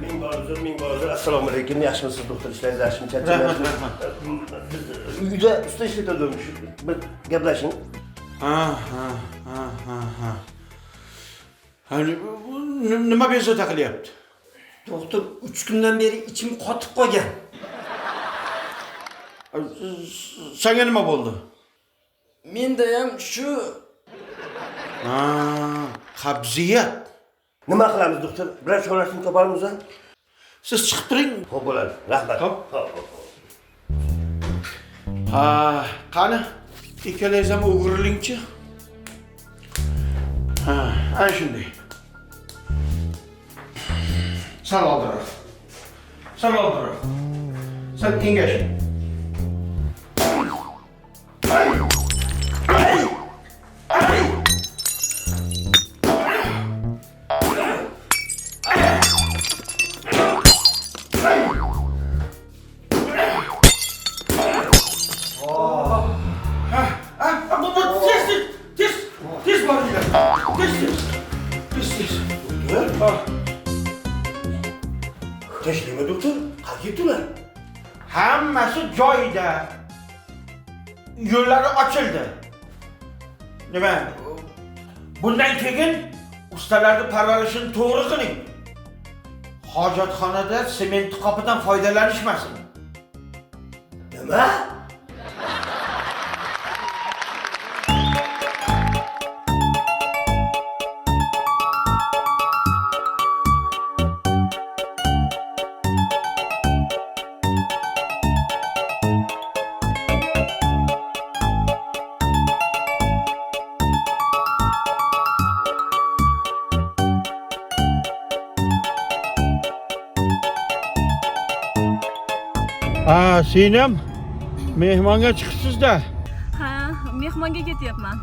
Ming bor. Assalomu alaykum. Yaxshimisiz doktor? Ishlaringiz yaxshimi? Charchamayapsizmi? Biz uyda usta ishlatadiganmiz. Bir gaplashing. Nima bezovta qilyapti? Doktor 3 kundan beri ichim qotib qolgan. Senga nima bo'ldi? Menda ham shu. Qabziyat. Nima qilamiz doktor? Biroz chorasini toparmiz. Siz chiqib turing. Xo'p bo'ladi. Rahmat. Xo'p. Qani, ikkalangiz ham o'girilingchi. Ana shunday. Sal oldiroq. Sal kengash. Tashlama doktor. Qayerga ketdilar? Hammasi joyida. Yo'llari ochildi. Nima? Bundan keyin ustalarning parvarishini to'g'ri qiling. Hojatxonada sement qopidan foydalanishmasin. Nima? Sinem, mehmonga chiqibsiz-da. Ha, mehmonga ketyapman.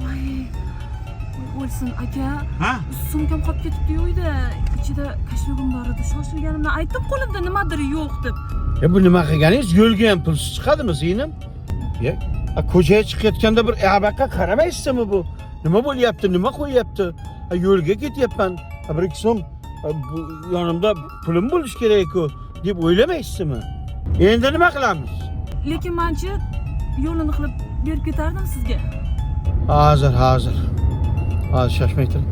Voy, o'lsin aka. Sumkam qolib ketibdi-yu uyda. Ichida kashmigim bor edi. Shoshilganimdan aytib qo'limda nimadir yo'q deb. Bu nima qilganingiz? Yo'lga ham pulsiz chiqadimi, Sinem? Ko'chaga chiqayotganda bir abaqa qaramaysizmi bu? Nima bo'lyapti? Nima qo'yyapti? Yo'lga ketyapman. Bir ikki so'm bu yonimda pulim bo'lish kerak-ku deb o'ylamaysizmi? Endi nima qilamiz? Lekin menchi yo'lini qilib berib ketardim sizga. Hozir. Hozir shoshmay turing.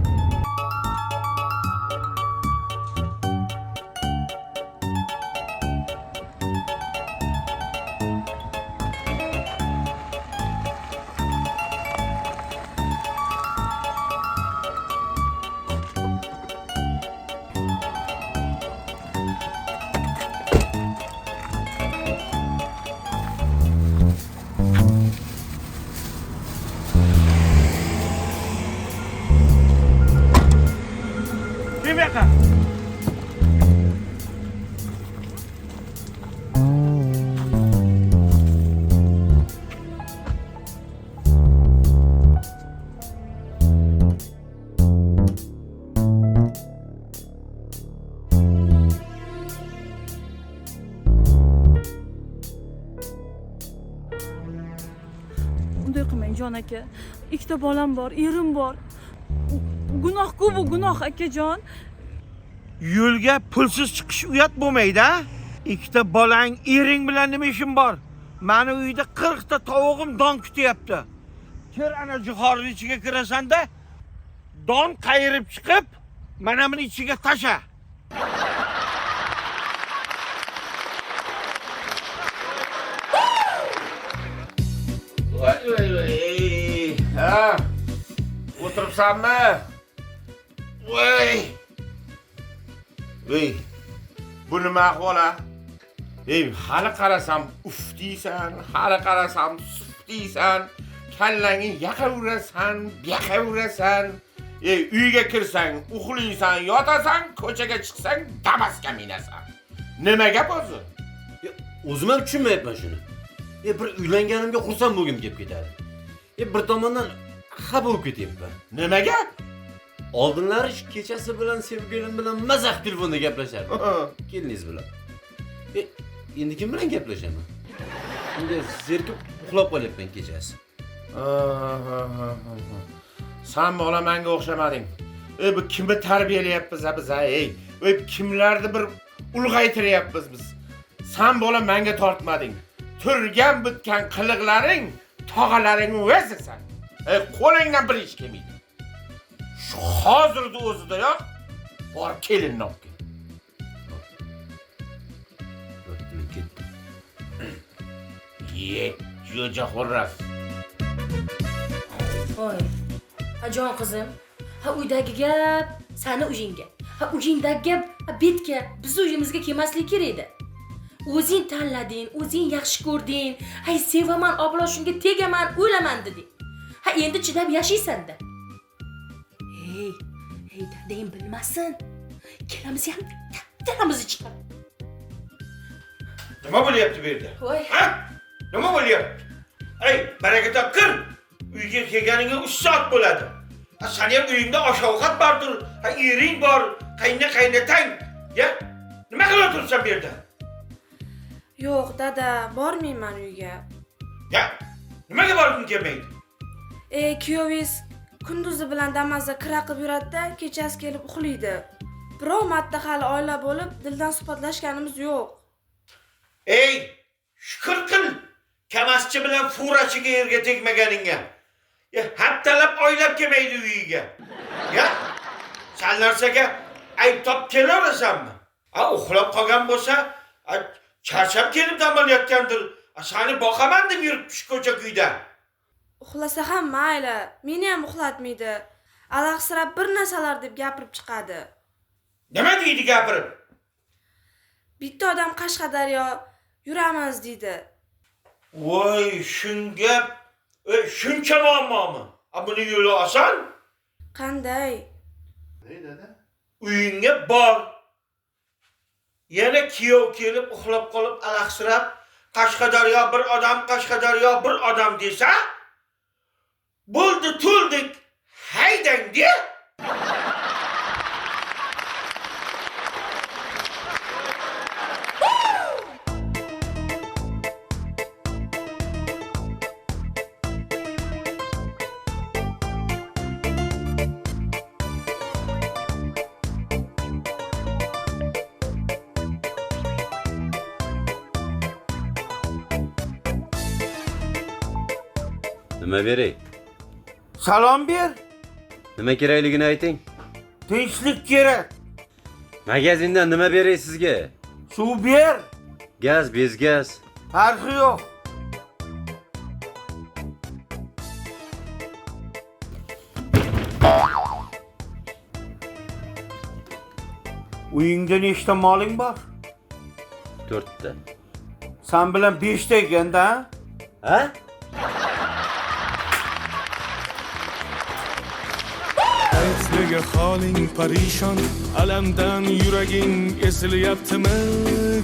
Kim yakar? Bunday qilmang jon aka. Ikkita bolam bor, erim bor. Gunoh-ku bu, gunoh akajon. Yo'lga pulsiz chiqish uyat bo'lmaydi-a? Ikkita bolang, ering bilan nima ishim bor? Meni uyda 40 ta tavog'im don kutyapti. Kir ana jihorning ichiga kirasan-da, don qayirib chiqib, mana buni ichiga tasha. Voy. Ha. O'tiribsanmi? Voy. Bu nima ahvol-a? Hali qarasam uf deysan, hali qarasam suf deysan, kallangni yaqavurasan, biyaqavurasan. Uyga kirsang, uxlaysan, yotasan, ko'chaga chiqsang, Damas'ga minasan. Nima gap o'zi? O'zim ham tushunmayapman shuni. Bir uylanganimga xursand bo'lgim kelib ketadi. Bir tomondan xafa bo'lib ketyapman. Nima gap? Oldinlari kechasi bilan sevgilim bilan mazax telefonda gaplashardim. Keliningiz bilan. Endi kim bilan gaplashaman? Unga zerikib uxlab qolyapman kechasi. Sen bola menga o'xshamading. Bu kimni tarbiyalayapmiz biz ey? Kimlarni bir ulg'aytiryapmiz biz? Sen bola menga tortmading. Turgan bitgan qiliqlaring, tog'alaring o'zisan. Qo'lingdan bir ish kelmaydi. Shu hozirda o'zidayoq bor kelinni olib kel. Ketdi. Jo'ja xurras. Voy. Ha jon qizim. Ha uydagi gap sani uyingga. Ha uyingdagi gap betga, biz uyimizga kelmaslik kerak edi. O'zing tanlading, o'zing yaxshi ko'rding. Hay sevaman, ablo shunga tegaman, o'laman deding. Ha endi chidab yashaysan-da. Hey, dadang bilmasin. Kelamiz ham ta'tiramiz chiqib. Nima bo'lyapti bu yerda? Voy. Ha? Nima bo'lyapti? Ey, baraka topqir. Uyga kelganiga 3 soat bo'ladi. Seni ham uyingda osh-ovqat bordir. Ha, ering bor, qaynatang. Ya, nima qilib o'tirsan bu yerda? Yo'q, dada, bormayman uyga. Ya, nimaga borging kelmaydi? Kuyovingiz kunduzi bilan Damazda kira qilib yuradi-da, kechasi kelib uxlaydi. Birov marta hali oila bo'lib, dildan suhbatlashganimiz yo'q. Ey, shukr qil. Kamaschi bilan furachiga yerga tegmaganingga. Ya, haftalab oylab kelmaydi uyiga. Ya, sen narsaga ayb top kelaverasanmi? Uxlab qolgan bo'lsa, charchab kelib dam olayotgandir. Seni boqaman deb yuribmish ko'cha kuyda. Uxlasa ham mayli, meni ham uxlatmaydi. Alaqsirab bir narsalar deb gapirib chiqadi. Nima deydi gapirib? Bitta odam Qashqadaryo yuramiz deydi. Voy, shunga shuncha muammomi? Buni yo'li oson. Qanday? Ey dada. Uyingga bor. Yana kuyov kelib uxlab qolib alaqsirab, Qashqadaryo bir odam desa, bo'ldi to'ldik. Haydang de. Nima beray? Salom ber. Nima kerakligini ayting. Tinchlik kerak. Magazindan nima beray sizga? Suv ber. Gaz, bezgaz. Farqi yo'q. Uyingda nechta moling bor? 4 ta. Sen bilan 5 ta ekanda, Ha? Nega holing parishon, alamdan yuraging esilyaptimi?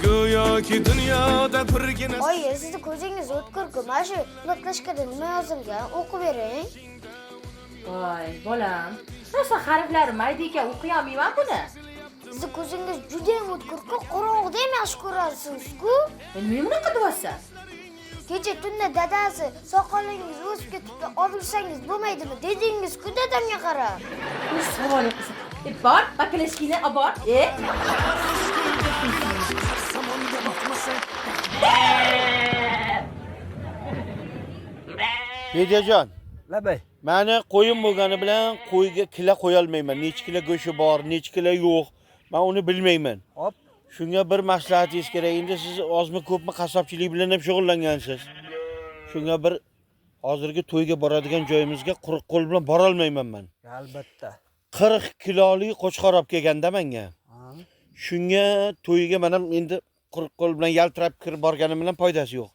Go'yoki dunyoda birgina. Oyi, sizni ko'zingiz o'tkir-ku. Mana shu buloqlashkada nima yozilgan? O'qib bering. Voy, bolam. Rosa harflari mayda ekan, o'qiy olmayman buni. Sizni ko'zingiz juda ham o'tkir-ku. Qorong'ida ham yaxshi ko'rasiz-ku. Nima bunaqa deyapsan? Kecha tunda dadasi soqolingiz o'sib ketibdi, olsangiz bo'lmaydimi dedingiz-ku dadamga qarab. Bu savol qilsa. Bor, bakalashkini olib bor. Bejajon, Labay. meni qo'yim bo'lgani bilan qo'yga kilo qo'ya olmayman. Necha kilo go'shi bor, necha kilo yo'q. Men uni bilmayman. Hop. Shunga bir maslahatingiz kerak. Endi siz ozmi ko'pmi qassobchilik bilan ham shug'ullangansiz. Shunga bir hozirgi to'yga boradigan joyimizga quruq qo'l bilan bora olmayman men. Albatta. 40 kilolik qo'chqor olib kelganda menga. Shunga to'yga men ham endi quruq qo'l bilan yaltirab kirib borganim bilan foydasi yo'q.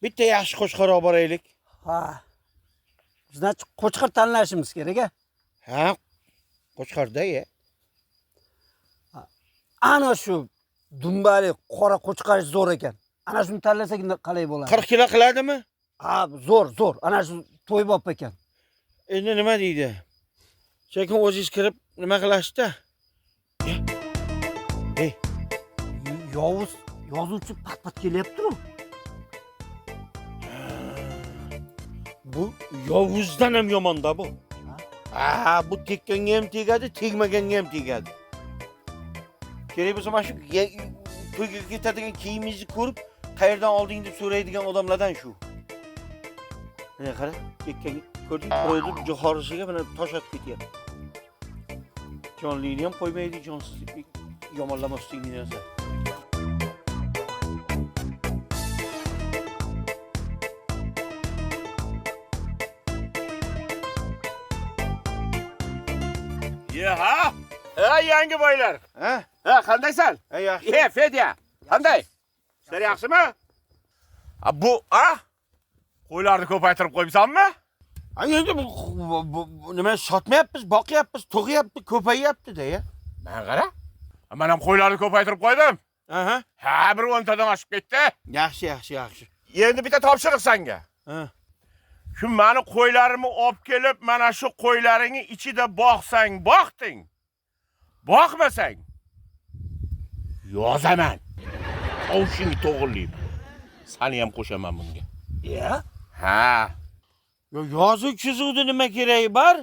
Bitta yaxshi qo'chqor olib boraylik. Ha. Значит, qo'chqor tanlashimiz kerak-a? Ha, qo'chqorda-ya. Ana shu dumbali qora qo'chqor zo'r ekan. Ana shuni tanlasak qalay bo'ladi? 40 kilo qiladimi? Ha, zo'r. Ana shu to'y bop ekan. Endi nima deydi? Sekin o'zingiz kirib nima qilasiz-da? Ey, Yovuz yozuvchi pat-pat kelyapti-ku. bu Yovuzdan ham yomon-da bu. Bu tekkanga ham tegadi, tegmaganga ham tegadi. Kerak bo'lsa mana shu to'yga ketadigan kiyimingizni ko'rib, qayerdan olding deb so'raydigan odamlardan shu. Mana qara, tekkanga ko'rding, birovning johorisiga mana tosh otib ketyapti. Jonlikni ham qo'ymaydi, jonsizlikni yomonlamasligini esa. Ha? Ha, yangi boylar. Ha? Ha, qandaysan? Yaxshi. Fedya. Qanday? Sizlar yaxshimi? Bu, qo'ylarni ko'paytirib qo'yibsanmi? Endi bu nima sotmayapmiz, boqyapmiz, tug'yapti, ko'payyapti-da ya. Men qara. Men ham qo'ylarni ko'paytirib qo'ydim. Aha. Ha, bir 10 tadan oshib ketdi. Yaxshi. Endi bitta topshiriq senga. Ha. Shu meni qo'ylarimni olib kelib, mana shu qo'ylaringni ichida boqsang, boqding. Boqmasang, yozaman. Tovushingni to'g'irlayman. Seni ham qo'shaman bunga. Ya? Ha. Yozuv chizuvdi nima keragi bor?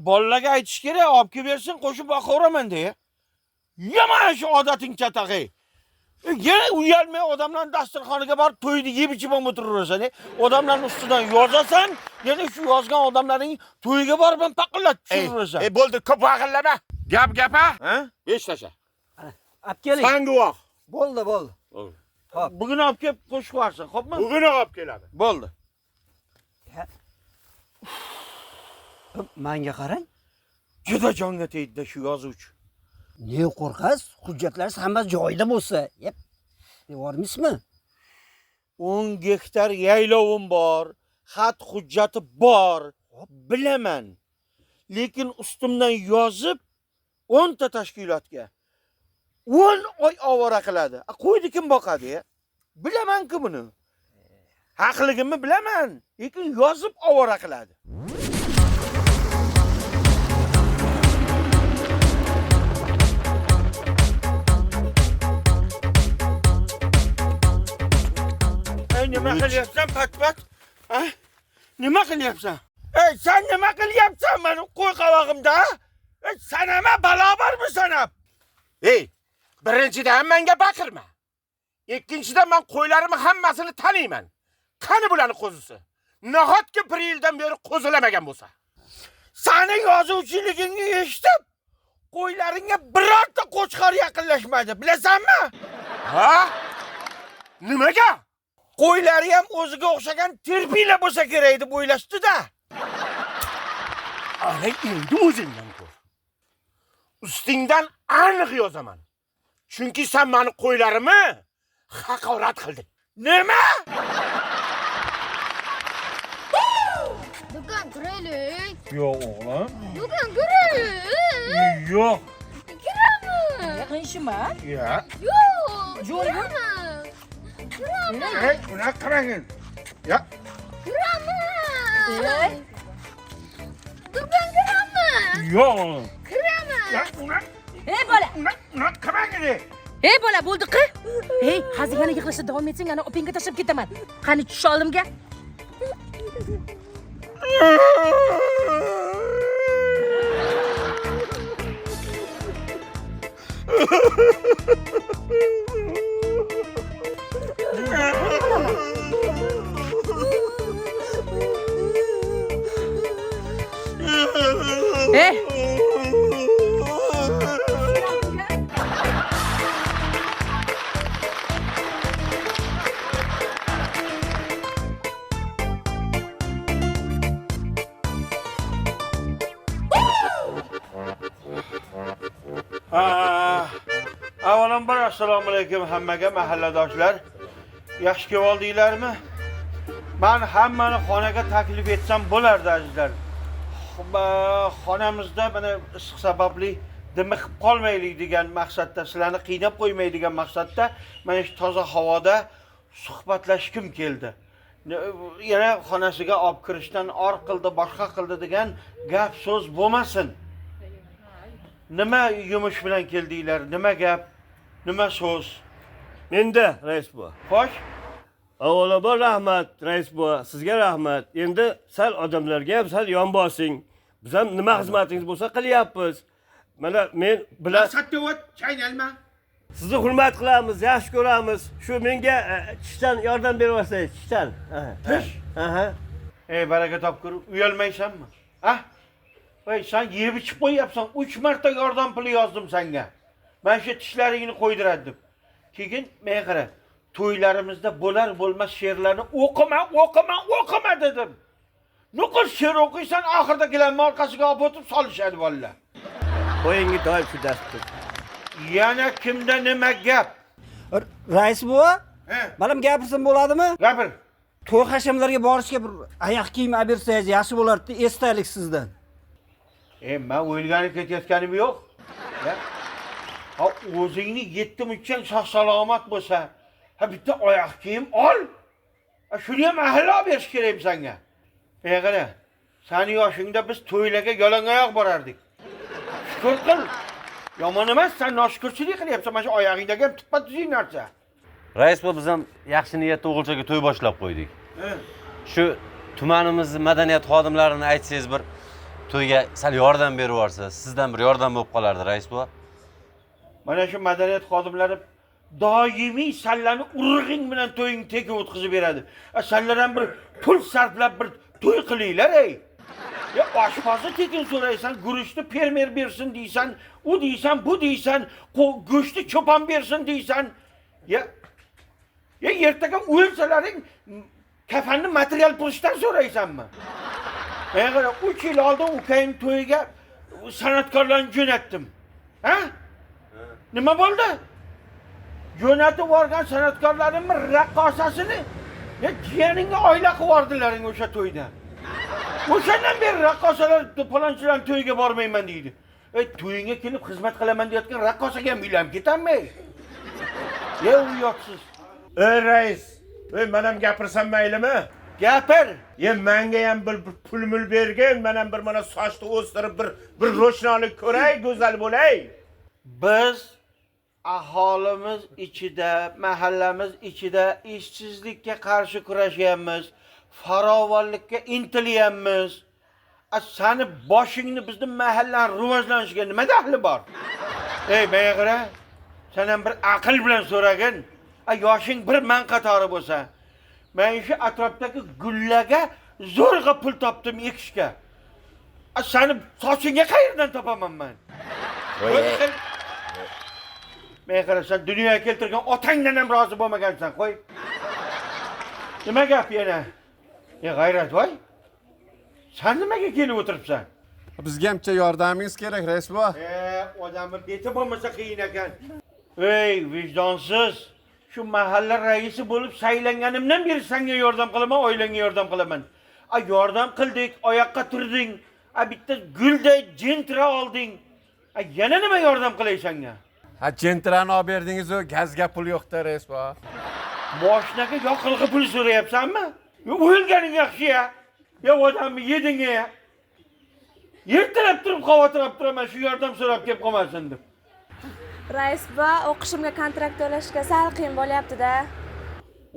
Bolalarga aytish kerak, olib kelib bersin, qo'shib boqaveraman deya. Yomon shu odating chatag'ay. Yana uyalmay odamlarning dasturxoniga borib to'yni yeb ichib o'tiraversan. Odamlarning ustidan yozasan, yana shu yozgan odamlarning to'yiga borib ham paqillatib tushiraversan. Bo'ldi, ko'p vaqillama. Gap-gap ha? Besh tasha. Olib keling. Sen guvoh. Bo'ldi. Hop. Bugun olib kelib qo'shib yuborsin, xo'pmi? Bugun olib keladi. Bo'ldi. Menga qarang. Juda jonga tegdi shu yozuvchi. Ne qo'rqasiz? Hujjatlaringiz hammasi joyida bo'lsa, devormisizmi? 10 gektar yaylovim bor, xat hujjati bor, bilaman. Lekin ustimdan yozib 10 ta tashkilotga 10 oy ovora qiladi. Qo'yni kim boqadi? Bilaman-ku buni. Haqligimni bilaman, lekin yozib ovora qiladi. Nima qilyapsan pat-pat? Nima qilyapsan? Sen nima qilyapsan meni qo'y qavog'imda? Sanama balobarmi sanab? Birinchidan menga baqirma. Ikkinchidan men qo'ylarimni hammasini taniyman. Qani bularning qo'zisi? Nahotki 1 yildan beri qo'zilamagan bo'lsa. Seni yozuvchiligingni eshitib, qo'ylaringga birorta qo'chqor yaqinlashmadi, bilasanmi? Ha? Nimaga? Qo'ylari ham o'ziga o'xshagan terpiylar bo'lsa kerak deb o'ylashdi-da. Ana endi o'zingdan ko'r. Ustingdan aniq yozaman. Chunki sen meni qo'ylarimni haqorat qilding. Nima? Do'kon kiraylik. Yo'q o'g'lim. Do'kon kiraylik. Yo'q. Kiramiz. Yaqin ishima? Ya. Yo'q. Jo'rga? Hey, buna qarangin. Ya. Kiraman. Do'kon kiraman. Yo'q o'g'lim. Kiraman. Ya, buna. Hey bola. Buna qarangin. Hey bola, bo'ldi-qi? Hey, hozir yana yig'lashda davom etsang, ana opangga tashlab ketaman. Qani tusha oldimga? Hey! Avvalambor assalomu alaykum hammaga mahalladoshlar. Yaxshi keldinglarmi? Men hammani xonaga taklif etsam bo'lardi azizlar. Xonamizda mana issiq sababli dimiqib qolmaylik degan maqsadda, sizlarni qiynab qo'ymaydigan maqsadda mana shu toza havoda suhbatlashkim keldi. Yana xonasiga olib kirishdan or qildi, boshqa qildi degan gap so'z bo'lmasin. Nima yumush bilan keldinglar? Nima gap? Nima so'z? Menda rais bu. Xo'sh. Avvalambor rahmat rais bu. Sizga rahmat. Endi sal odamlarga ham sal yon bosing. Biz ham nima xizmatingiz bo'lsa qilyapmiz. Mana men bilan Maqsadga o't, chaynalma. sizni hurmat qilamiz, yaxshi ko'ramiz. Shu menga tishdan yordam bervorsangiz, tishdan. Tish? Aha. Ey baraka topkur, uyalmaysanmi? Ha? Voy, sen yeb ichib qo'yapsan. 3 marta yordam puli yozdim senga. Men shu tishlaringni qo'ydiradi deb. Keyin men qara, to'ylarimizda bo'lar bo'lmas she'rlarni o'qima dedim. Nuqul she'r o'qiysan, oxirida gilamni orqasiga olib o'tib solishadi bolalar. Qo'yingi doim shu dastur. Yana kimda nima gap? Rais buva, He? balam gapirsam bo'ladimi? Gapir. To'y hashamlarga borishga bir oyoq kiyim olib bersangiz yaxshi bo'lardi, esdalik sizdan. Men o'lganib ketayotganim yo'q. Ha, o'zingni yettim uchun sog' salomat bo'lsa, ha bitta oyoq kiyim ol. Shuni ham ahli olib berish kerak senga. Qara, seni yoshingda biz to'ylarga yalangoyoq borardik. Shukr qil. Yomon emas, sen noshukrchilik qilyapsan. Mana shu oyog'ingdagi ham tuppa-tuzing narsa. Rais bu biz ham yaxshi niyatda o'g'ilchaga to'y boshlab qo'ydik. Shu tumanimiz madaniyat xodimlarini aytsangiz bir to'yga sal yordam berib yuborsa, sizdan bir yordam bo'lib qolardi, rais bu. Mana shu madaniyat xodimlari doimiy sallani urg'ing bilan to'ying teki o'tkazib beradi. Senlar ham bir pul sarflab bir to'y qilinglar, ey. Ya oshpazni tekin so'raysan, guruchni fermer bersin deysan, u deysan, bu deysan, go'shtni cho'pon bersin deysan. Ya ertaga o'lsalaring kafanni material pulishdan so'raysanmi? Men qara 3 yil oldin ukang to'yiga san'atkorlarni jo'natdim. Ha? Nima bo'ldi? Jo'natib borgan san'atkorlarimni raqqosasini jiyaningga oila qilib yubordilaring o'sha to'yda. O'shandan beri raqqosalar palonchilar to'yiga bormayman deydi. To'yingga kelib xizmat qilaman deyotgan raqqosaga ham uylanib ketammi? U yo'qsiz. Ey rais, men ham gapirsam maylimi? Gapir. Menga ham bir pul bergin, men ham bir mana sochni o'stirib bir ro'shnolik ko'ray, go'zal bo'lay. Biz aholimiz ichida, mahallamiz ichida ishsizlikka qarshi kurashyapmiz, farovonlikka intilyapmiz. Seni boshingni bizning mahallaning rivojlanishiga nima daxli bor? Ey, beg'ira, sen ham bir aql bilan so'ragin. Yoshing bir man qatori bo'lsa, men shu atrofdagi gullarga zo'rg'a pul topdim ekishga. Seni sochingga qayerdan topaman men? Men qarasan, dunyoga keltirgan otangdan ham rozi bo'lmagansan, qo'y. Nima gap yana? G'ayrat voy. Sen nimaga kelib o'tiribsan? Bizga hamcha yordamingiz kerak, rais buva. Odamni beti bo'lmasa qiyin ekan. Ey, vijdonsiz. Shu mahalla raisi bo'lib saylanganimdan beri senga yordam qilaman, oilangga yordam qilaman. Yordam qildik, oyoqqa turding. Bitta gulday jentra olding. Yana nima yordam qilay senga? Ha, jentrani olib berdingiz-ku, gazga pul yo'q-da, rais buva. Moshinaga yoqilg'i pul so'rayapsanmi? O'lganing yaxshi-ya. Odamni yeding-ya. Yertirab turib, xavotirab turaman, shu yordam so'rab kelib qolmasin deb. Rais buva, o'qishimga kontrakt to'lashga sal qiyin bo'lyapti-da.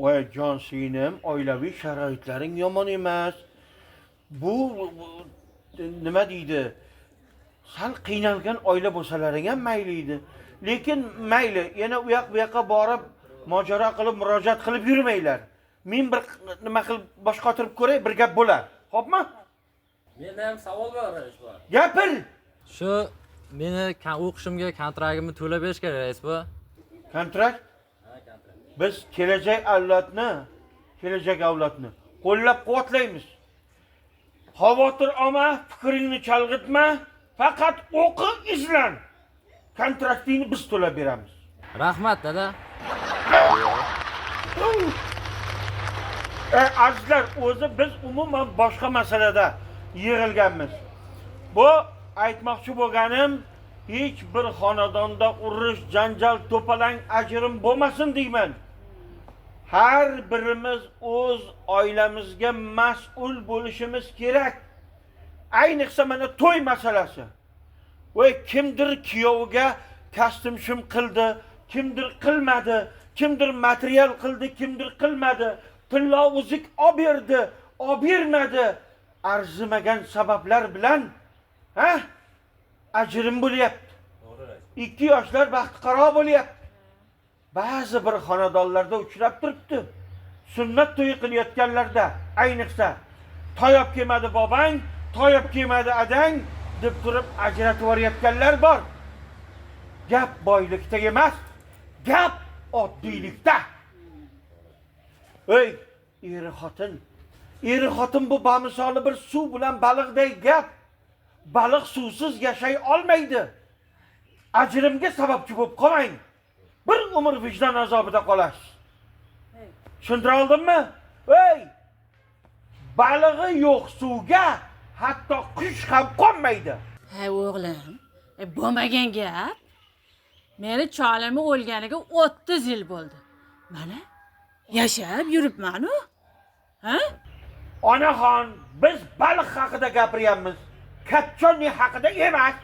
Voy jon singlim, oilaviy sharoitlaring yomon emas. Bu nima deydi? Sal qiynalgan oila bo'lsalaring ham mayli edi. Lekin mayli, yana u yoqqa borib mojaro qilib, murojaat qilib yurmanglar. Men bir nima qilib bosh qotirib ko'ray, bir gap bo'lar. Xo'pmi? Menda ham savol bor, rais buva. Gapir. Shu meni o'qishimga kontraktimni to'lab berish kerak, rais buva. Kontrakt? Ha, kontrakt. Biz kelajak avlodni qo'llab-quvvatlaymiz. Xavotir olma, fikringni chalg'itma, faqat o'qi, izlan. Kontraktingni biz to'lab beramiz. Rahmat, dada. Azizlar, o'zi biz umuman boshqa masalada yig'ilganmiz. Bu aytmoqchi bo'lganim, hech bir xonadonda urush, janjal, to'palang, ajrim bo'lmasin deyman. Har birimiz o'z oilamizga mas'ul bo'lishimiz kerak. Ayniqsa mana to'y masalasi. Voy, kimdir kuyoviga kostyum qildi, kimdir qilmadi, kimdir material qildi, kimdir qilmadi, tillovuzik olib berdi, olib bermadi. Arzimagan sabablar bilan Ha? Ajrim bo'lyapti. 2 yoshlar baxti qaro bo'lyapti. Ba'zi bir xonadonlarda uchrab turibdi. Sunnat to'yi qilayotganlarda, ayniqsa toyab kelmadi bobang, toyab kelmadi adang deb turib ajratib yuborayotganlar bor. Gap boylikda emas, gap oddiylikda. Ey, eri xotin bu bamisoli bir suv bilan baliqday gap. Baliq suvsiz yashay olmaydi. Ajrimga sababchi bo'lib qolmang. Bir umr vijdon azobida qolasiz. Tushuntira oldimmi? Ey! Balig'i yo'q suvga hatto qush ham qonmaydi. Hey o'g'lim, bo'lmagan gap. Meni cholimni o'lganiga 30 yil bo'ldi. Mana yashab yuribman-ku. Ha? Onaxon, biz baliq haqida gapiryapmiz. Kapchonni haqida emas.